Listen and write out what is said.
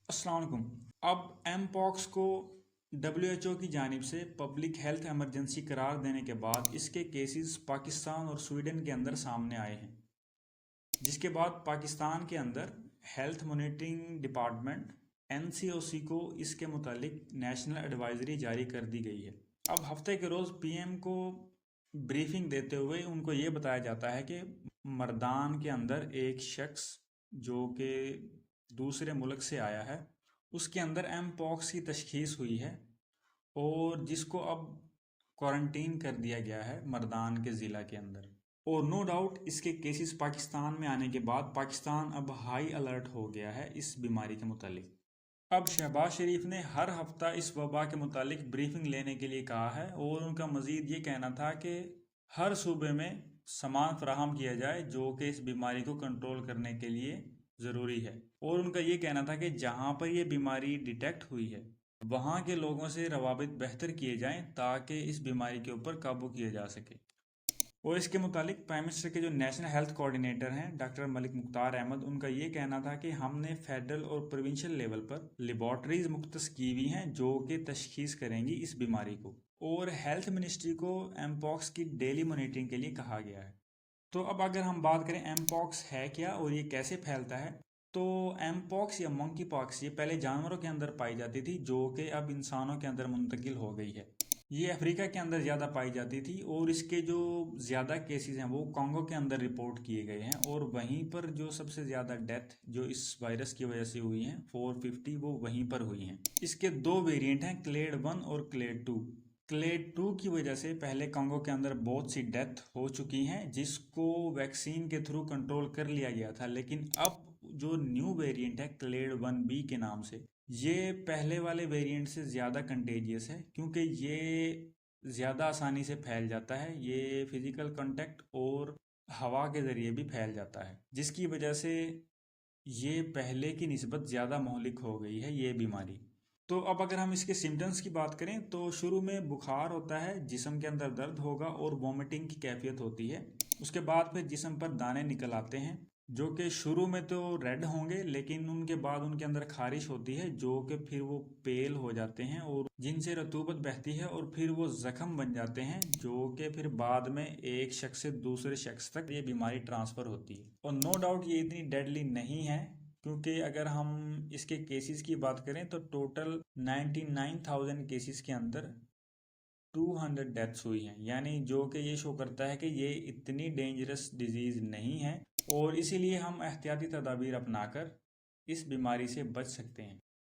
अस्सलाम वालेकुम। अब एम पॉक्स को WHO की जानिब से पब्लिक हेल्थ इमरजेंसी करार देने के बाद इसके केसेस पाकिस्तान और स्वीडन के अंदर सामने आए हैं, जिसके बाद पाकिस्तान के अंदर हेल्थ मॉनिटरिंग डिपार्टमेंट NCOC को इसके मुतालिक नेशनल एडवाइजरी जारी कर दी गई है। अब हफ्ते के रोज़ PM को ब्रीफिंग देते हुए उनको ये बताया जाता है कि मर्दान के अंदर एक शख्स जो कि दूसरे मुल्क से आया है, उसके अंदर एम पॉक्स की तशखीस हुई है और जिसको अब क्वारंटीन कर दिया गया है मर्दान के ज़िला के अंदर। और नो डाउट इसके केसेस पाकिस्तान में आने के बाद पाकिस्तान अब हाई अलर्ट हो गया है इस बीमारी के मुतालिक। अब शहबाज शरीफ ने हर हफ्ता इस वबा के मुतालिक ब्रीफिंग लेने के लिए कहा है और उनका मज़ीद ये कहना था कि हर सूबे में सामान फराहम किया जाए जो कि इस बीमारी को कंट्रोल करने के लिए ज़रूरी है। और उनका ये कहना था कि जहाँ पर यह बीमारी डिटेक्ट हुई है वहाँ के लोगों से रवाबित बेहतर किए जाएं ताकि इस बीमारी के ऊपर काबू किया जा सके। और इसके मुतालिक प्राइम मिनिस्टर के जो नेशनल हेल्थ कोऑर्डिनेटर हैं डॉक्टर मलिक मुख्तार अहमद, उनका ये कहना था कि हमने फेडरल और प्रोविंशियल लेवल पर लेबॉर्ट्रीज मुख्तस की हुई हैं जो कि तशखीस करेंगी इस बीमारी को। और हेल्थ मिनिस्ट्री को एमपॉक्स की डेली मॉनिटरिंग के लिए कहा गया है। तो अब अगर हम बात करें एमपॉक्स है क्या और ये कैसे फैलता है, तो एमपॉक्स या मंकी पॉक्स ये पहले जानवरों के अंदर पाई जाती थी जो कि अब इंसानों के अंदर मुंतकिल हो गई है। ये अफ्रीका के अंदर ज़्यादा पाई जाती थी और इसके जो ज़्यादा केसेस हैं वो कॉन्गो के अंदर रिपोर्ट किए गए हैं और वहीं पर जो सबसे ज़्यादा डेथ जो इस वायरस की वजह से हुई हैं 450 वो वहीं पर हुई हैं। इसके दो वेरिएंट हैं, क्लेड 1 और क्लेड 2। क्लेड 2 की वजह से पहले कॉन्गो के अंदर बहुत सी डेथ हो चुकी हैं जिसको वैक्सीन के थ्रू कंट्रोल कर लिया गया था, लेकिन अब जो न्यू वेरिएंट है क्लेड 1B के नाम से, ये पहले वाले वेरिएंट से ज़्यादा कंटेजियस है क्योंकि ये ज़्यादा आसानी से फैल जाता है। ये फिज़िकल कांटेक्ट और हवा के ज़रिए भी फैल जाता है, जिसकी वजह से ये पहले की निस्बत ज़्यादा महलिक हो गई है ये बीमारी। तो अब अगर हम इसके सिम्टम्स की बात करें तो शुरू में बुखार होता है, जिस्म के अंदर दर्द होगा और वॉमिटिंग की कैफियत होती है। उसके बाद फिर जिस्म पर दाने निकल आते हैं जो कि शुरू में तो रेड होंगे, लेकिन उनके बाद उनके अंदर खारिश होती है जो कि फिर वो पेल हो जाते हैं और जिनसे रतूबत बहती है और फिर वो ज़ख्म बन जाते हैं जो कि फिर बाद में एक शख्स से दूसरे शख्स तक ये बीमारी ट्रांसफ़र होती है। और नो डाउट ये इतनी डेडली नहीं है क्योंकि अगर हम इसके केसेस की बात करें तो टोटल 99,000 केसेस के अंदर 200 डेथ्स हुई हैं, यानी जो कि ये शो करता है कि ये इतनी डेंजरस डिजीज़ नहीं है और इसीलिए हम एहतियाती तदाबीर अपनाकर इस बीमारी से बच सकते हैं।